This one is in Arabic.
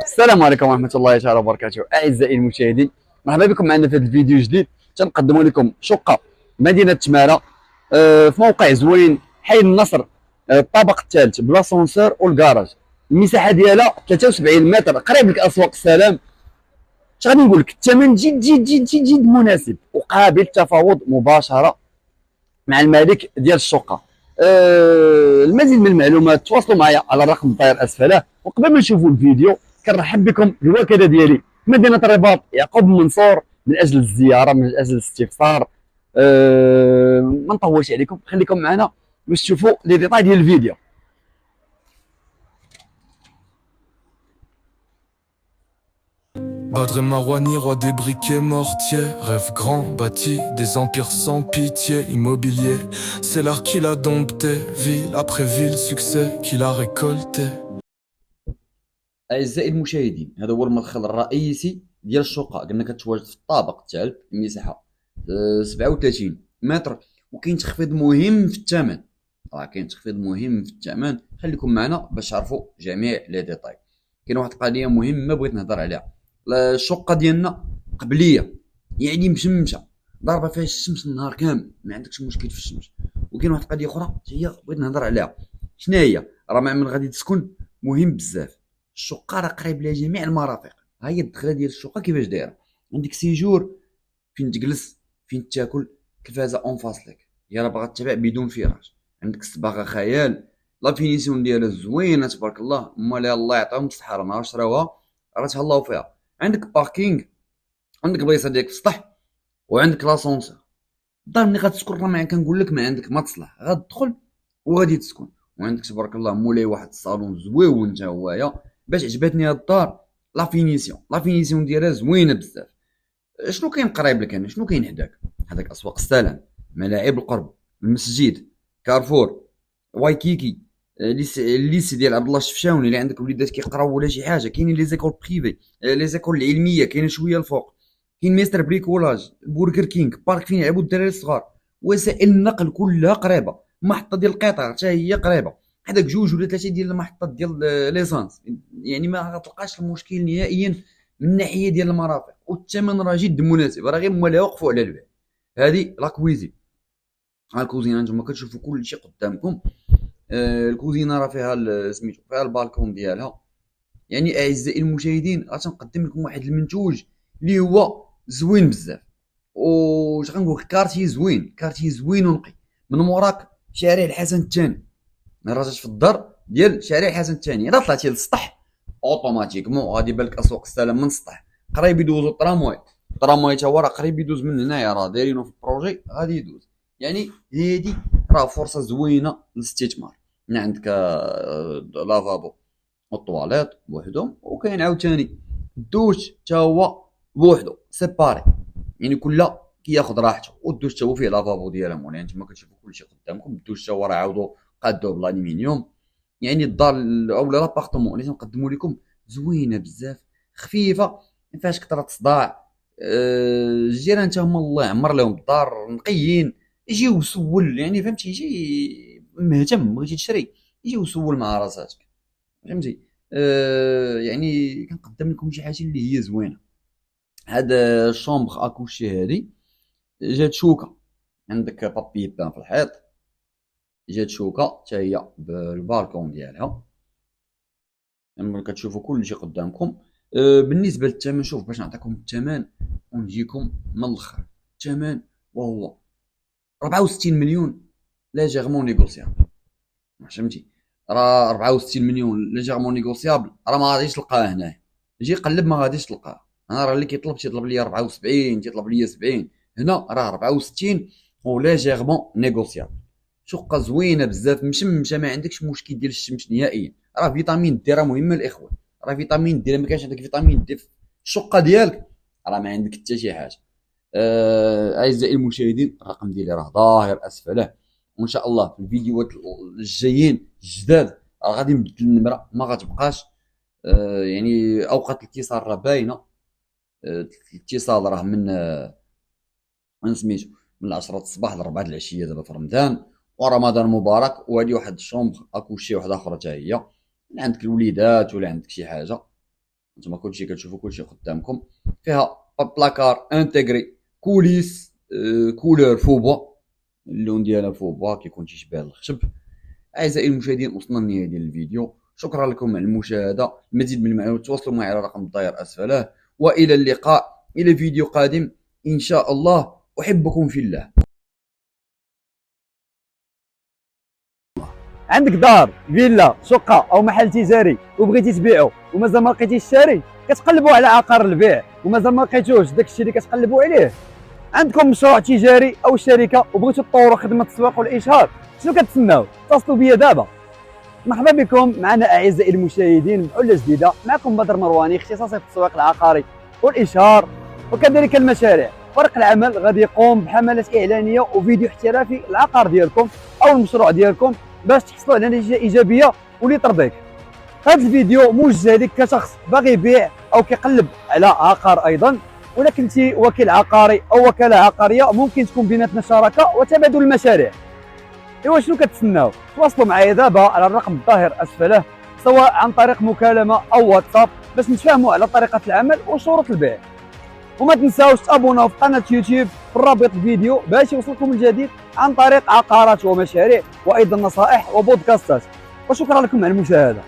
السلام عليكم ورحمة الله تعالى وبركاته. أعزائي المشاهدين، مرحبا بكم معنا في هذا الفيديو الجديد. تنقدم لكم شقة مدينة تمارة، في موقع زوين، حي النصر، الطابق الثالث بلاسونسور والكراج. المساحة ديالها 73 متر، قريب لك أسواق السلام. اش غادي نقول لك، الثمن جد جد جد جد جد مناسب وقابل للتفاوض مباشرة مع المالك ديال الشقة. المزيد من المعلومات تواصلوا معايا على الرقم الظاهر اسفله. وقبل ما نشوفوا الفيديو كنرحب بكم بالوكاله ديالي في مدينه الرباط يعقوب منصور، من اجل الزياره، من اجل الاستفسار. ما نطولش عليكم، خليكم معنا باش تشوفوا لي ديتاي ديال الفيديو. Badr Marwani, roi des briquets mortiers, rêve grand, bâti des empires sans pitié, immobilier, c'est l'art qu'il a dompté, ville après ville, succès qu'il a récolté. اعزائي المشاهدين، هذا هو المدخل الرئيسي ديال الشقه. قلنا كتواجد في الطابق الثالث، المساحه 37 متر، وكاين تخفيض مهم في الثمن. كاين تخفيض مهم في الثمن، خليكم معنا باش تعرفوا جميع لي ديتاي. كاين واحد القضيه مهمه بغيت نهضر عليها. الشقه ديالنا قبليه، يعني مشمشه، ضاربه فيها الشمس النهار كامل، ما عندكش مشكل في الشمس. وكاين واحد القضيه اخرى هي بغيت نهضر عليها. شنو هي؟ راه مع من غادي تسكن مهم بزاف. الشقه راه قريب لها جميع المرافق. ها هي الدخله ديال الشقه كيفاش دايره. عندك سيجور فين تجلس، فين تاكل، تلفازه اون فاس لك، هي راه باغا تتبع بدون فراش. عندك الصباغه خيال، لا فينيسيون ديالها زوينه تبارك الله. مال الله يعطيهم الصحه، راه نهار شراوها راه تهلاو فيها. عندك باركينغ، عندك بلايصه ديالك في السطح، وعندك لاسونسور. الدار ملي غتسكن راه ما كنقول لك ما عندك ما تصلح، غتدخل وغادي تسكن. وعندك تبارك الله مولاي واحد الصالون زويون حتى هوايا. باش عجبتني هاد الدار لا فينيسيون ديالها زوينه بزاف. شنو كاين قريب لك هنا؟ شنو كاين حداك؟ حداك اسواق السلام، ملاعب القرب، المسجد، كارفور، وايكيكي، الليسي ديال عبد الله الشفشاوني اللي عندك وليدات كيقراو ولا شي حاجه. كاينين لي زيكول بريفي، لي زيكول العلميه كاينه شويه الفوق. كاين ميستر بريكولاج، برجر كينغ، بارك فين يلعبوا الدراري الصغار. وسائل النقل كلها قريبه، محطه ديال القطار حتى هي قريبه. حداك جوج ولا ثلاثه ديال المحطات ديال ليسانس، يعني ما غتلقاش المشكل نهائيا من الناحيه ديال المرافق. والثمن راه جد مناسب، راه غير مولاها وقفوا على البيع. هذه لا كويزين. ها الكوزينه نتوما كتشوفوا كل شيء قدامكم. الكوزينه راه فيها سميتو، فيها البالكون ديالها. يعني اعزائي المشاهدين، غنقدم لكم واحد المنتوج اللي هو زوين بزاف. واش غنقول لك، كارتي زوين، كارتي زوين ونقي. من موراك شارع الحسن الثاني، راه في الدار ديال شارع الحسن الثاني. الا طلعتي للسطح اوتوماتيكمون غادي يبان لك اسواق السلام من السطح. قريب يدوزو الترامواي، الترامواي تا هو راه قريب يدوز من هنايا، راه دايرينو في البروجي غادي يدوز. يعني هادي راه فرصه زوينه للاستثمار. من عندك لافابو والطواليت بوحدهم، وكاين عاوتاني الدوش تا هو بوحدو سيباري، يعني كل كياخذ راحته. والدوش تا هو فيه لافابو ديالها مولاي، نتوما كتشوفوا كلشي قدامكم. الدوش تا هو راه عاودو قادوه بالالومنيوم. يعني الدار اولا لابارتمون اللي تنقدموا لكم زوينه بزاف، خفيفه، ما فيهاش كثره صداع. الجيران تا هما الله يعمر لهم الدار، نقيين. يجي وسول، يعني فهمتي، يجي مهتم، بغيتي تشري يجي وسول مع راساتك، فهمتي. يعني كنقدم لكم شي حاجه اللي هي زوينه. هاد الشومبر اكوشي هادي جات شوكه، عندك بابي بان في الحيط، جات شوكه حتى هي بالبالكون ديالها. يعني كتشوفوا كلشي قدامكم. بالنسبه للثمن، شوف باش نعطيكم الثمن ونجيكم من الاخر. الثمن وهو 64 مليون ليجيرمون نيغوسيابل، فهمتي. راه 64 مليون ليجيرمون نيغوسيابل، راه ما غاديش تلقاه هنايا. جي قلب ما غاديش تلقاه. انا راه اللي كيطلب تيطلب لي 74، تيطلب لي 70. هنا راه 64 وليجيرمون نيغوسيابل. شقه زوينه بزاف، مشمشه، ما عندكش مشكل ديال الشمس نهائيا. راه فيتامين دي راه مهمه الاخوان. راه فيتامين دي، ما كانش عندك فيتامين دي في الشقه ديالك راه ما عندك حتى شي حاجه. اعزائي المشاهدين، الرقم ديالي راه ظاهر اسفله. وان شاء الله في الفيديوهات الجايين الجداد راه غادي نبدل النمره، ما غتبقاش. يعني اوقات الاتصال راه باينه. الاتصال راه من سميتو، من 10 الصباح ل 4 العشيه دابا في رمضان ورمضان مبارك. وهذه واحد الشومبر اكوشي واحده اخرى حتى هي، لا عندك الوليدات ولا عندك شي حاجه. نتوما كلشي كتشوفوا كلشي قدامكم، فيها بلاكار انتيغري، كوليس، كولور فوبوا، اللون ديالها فوبوا كيكون تيشبه الخشب. اعزائي المشاهدين وصلنا لنهايه ديال الفيديو، شكرا لكم على المشاهده. المزيد من المعلومات تواصلوا معي على رقم الظاهر اسفله، والى اللقاء الى فيديو قادم ان شاء الله. احبكم في الله. عندك دار، فيلا، شقه او محل تجاري وبغيتي تبيعو ومازال ما لقيتيش الشاري، كتقلبوا على عقار البيع ومازال ما لقيتوش داك الشيء اللي كتقلبوا عليه. عندكم مشروع تجاري او شركه وبغيتوا تطوروا خدمه التسويق والاشهار، شنو كتسناو؟ اتصلوا بيا دابا. مرحبا بكم معنا اعزائي المشاهدين بحلة جديده. معكم بدر مرواني، اختصاصي في التسويق العقاري والاشهار وكذلك المشاريع. فريق العمل غادي يقوم بحملات اعلانيه وفيديو احترافي للعقار ديالكم او المشروع ديالكم باش تحصلوا على نتيجه ايجابيه واللي ترضيك. هذا الفيديو موجه لك كشخص باغي يبيع او كيقلب على عقار ايضا، ولا كنتي وكيل عقاري او وكاله عقاريه، ممكن تكون بيناتنا شراكه وتبادل المشاريع. ايوا شنو كتسناو؟ تواصلوا معايا دابا على الرقم الظاهر اسفله، سواء عن طريق مكالمه او واتساب باش نتفاهموا على طريقه العمل وشروط البيع. وما تنساوش تابوناو في قناه يوتيوب في الرابط الفيديو باش يوصلكم الجديد عن طريق عقارات ومشاريع وايضا نصائح وبودكاستات. وشكرا لكم على المشاهده.